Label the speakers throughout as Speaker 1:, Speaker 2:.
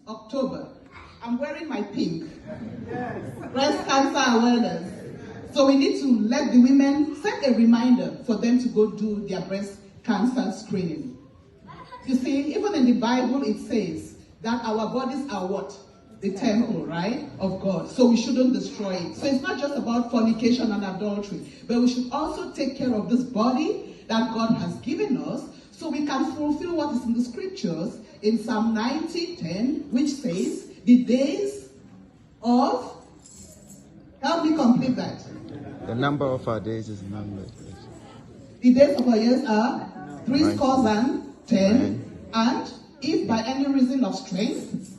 Speaker 1: October. I'm wearing my pink. Yes. Breast cancer awareness. So we need to let the women set a reminder for them to go do their breast cancer screening. You see, even in the Bible it says that our bodies are what? The temple, right, of God. So we shouldn't destroy it. So it's not just about fornication and adultery, but we should also take care of this body that God has given us so we can fulfill what is in the scriptures in Psalm 90:10, which says, the days of, help me complete that.
Speaker 2: The number of our days is numbered.
Speaker 1: The days of our years are 70, and if by any reason of strength,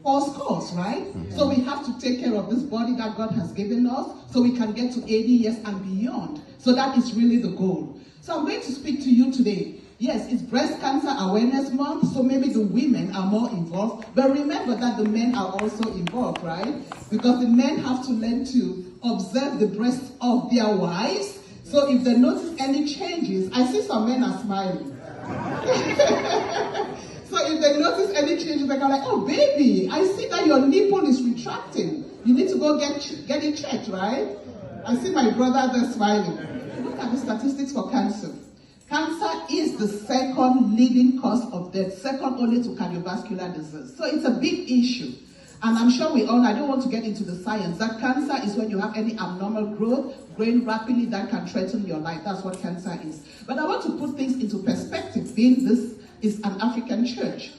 Speaker 1: 40, right? Mm-hmm. So we have to take care of this body that God has given us so we can get to 80 years and beyond. So that is really the goal. So I'm going to speak to you today. Yes, it's Breast Cancer Awareness Month, so maybe the women are more involved. But remember that the men are also involved, right? Because the men have to learn to observe the breasts of their wives. So if they notice any changes, I see some men are smiling. So if they notice any changes, they go like, oh baby, I see that your nipple is retracting. You need to go get it checked, right? I see my brother there smiling. Look at the statistics for cancer. Cancer is the second leading cause of death, second only to cardiovascular disease. So it's a big issue. And I'm sure we all, I don't want to get into the science, that cancer is when you have any abnormal growth growing rapidly that can threaten your life. That's what cancer is. But I want to put things into perspective, being this is an African church.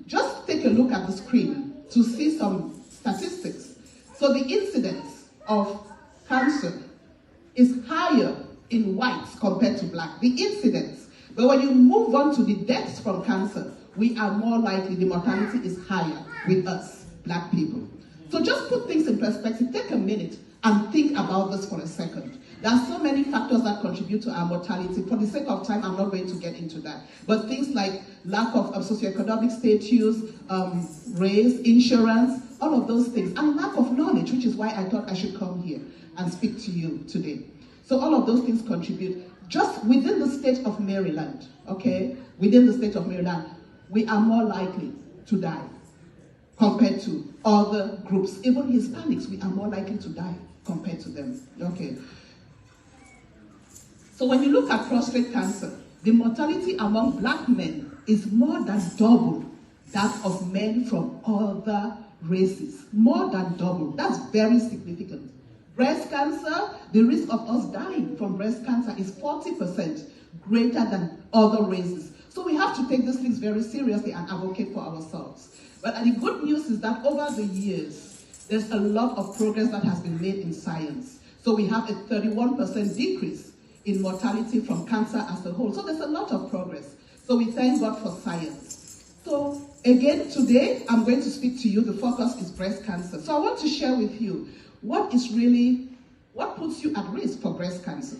Speaker 1: Just take a look at the screen to see some statistics. So the incidence of cancer is higher in whites compared to black, the incidence. But when you move on to the deaths from cancer, we are more likely, the mortality is higher with us, black people. So just put things in perspective, take a minute and think about this for a second. There are so many factors that contribute to our mortality. For the sake of time, I'm not going to get into that. But things like lack of socioeconomic status, race, insurance, all of those things, and lack of knowledge, which is why I thought I should come here and speak to you today. So all of those things contribute. Just within the state of Maryland, okay, within the state of Maryland, we are more likely to die compared to other groups. Even Hispanics, we are more likely to die compared to them, okay. So when you look at prostate cancer, the mortality among black men is more than double that of men from other races. More than double. That's very significant. Breast cancer, the risk of us dying from breast cancer is 40% greater than other races. So we have to take these things very seriously and advocate for ourselves. But the good news is that over the years, there's a lot of progress that has been made in science. So we have a 31% decrease in mortality from cancer as a whole. So there's a lot of progress. So we thank God for science. So again, today, I'm going to speak to you. The focus is breast cancer. So I want to share with you what puts you at risk for breast cancer?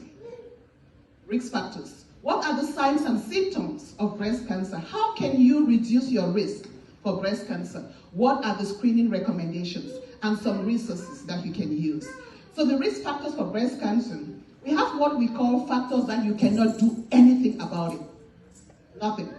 Speaker 1: Risk factors. What are the signs and symptoms of breast cancer? How can you reduce your risk for breast cancer? What are the screening recommendations and some resources that you can use? So the risk factors for breast cancer, we have what we call factors that you cannot do anything about it. Nothing.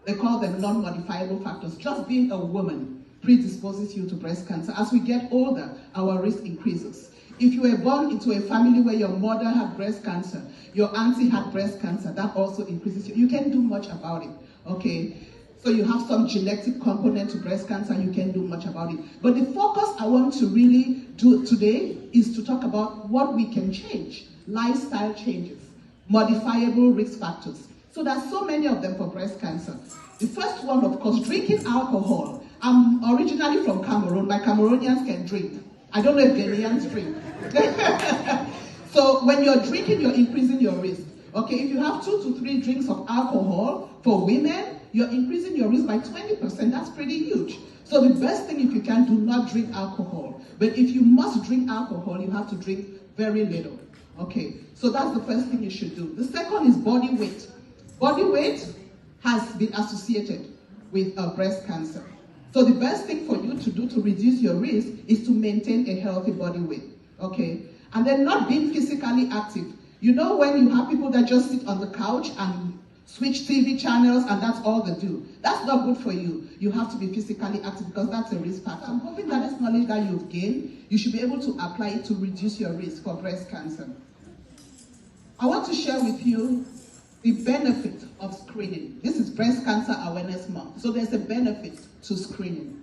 Speaker 1: They call them non-modifiable factors. Just being a woman predisposes you to breast cancer. As we get older, our risk increases. If you were born into a family where your mother had breast cancer, your auntie had breast cancer, that also increases you. You can't do much about it, okay? So you have some genetic component to breast cancer, you can't do much about it. But the focus I want to really do today is to talk about what we can change. Lifestyle changes, modifiable risk factors. So there's so many of them for breast cancer. The first one, of course, drinking alcohol. I'm originally from Cameroon. My Cameroonians can drink. I don't know if Ghanaians drink. So when you're drinking, you're increasing your risk. Okay, if you have 2 to 3 drinks of alcohol for women, you're increasing your risk by 20%. That's pretty huge. So the best thing, if you can, do not drink alcohol. But if you must drink alcohol, you have to drink very little. Okay, so that's the first thing you should do. The second is body weight. Body weight has been associated with breast cancer. So the best thing for you to do to reduce your risk is to maintain a healthy body weight, okay? And then not being physically active. You know when you have people that just sit on the couch and switch TV channels, and that's all they do. That's not good for you. You have to be physically active because that's a risk factor. I'm hoping that this knowledge that you've gained, you should be able to apply it to reduce your risk for breast cancer. I want to share with you the benefit of screening. This is Breast Cancer Awareness Month, so there's a benefit to screening.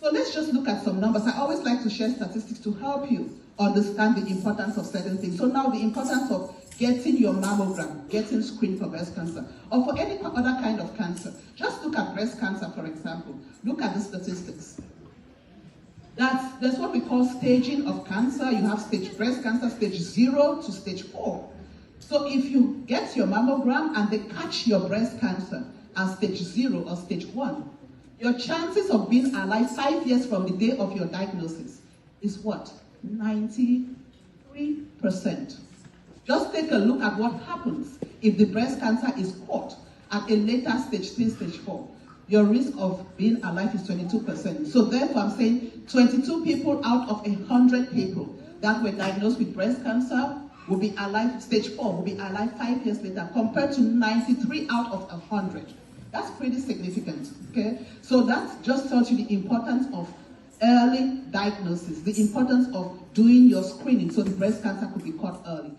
Speaker 1: So let's just look at some numbers. I always like to share statistics to help you understand the importance of certain things. So now the importance of getting your mammogram, getting screened for breast cancer, or for any other kind of cancer. Just look at breast cancer, for example. Look at the statistics. There's what we call staging of cancer. You have breast cancer stage 0 to stage 4. So if you get your mammogram and they catch your breast cancer at stage 0 or stage 1, your chances of being alive 5 years from the day of your diagnosis is what? 93%. Just take a look at what happens if the breast cancer is caught at a later stage 3, stage 4. Your risk of being alive is 22%. So therefore, I'm saying 22 people out of 100 people that were diagnosed with breast cancer will be alive, stage 4, will be alive 5 years later, compared to 93 out of 100. That's pretty significant, okay? So that just tells you the importance of early diagnosis, the importance of doing your screening so the breast cancer could be caught early.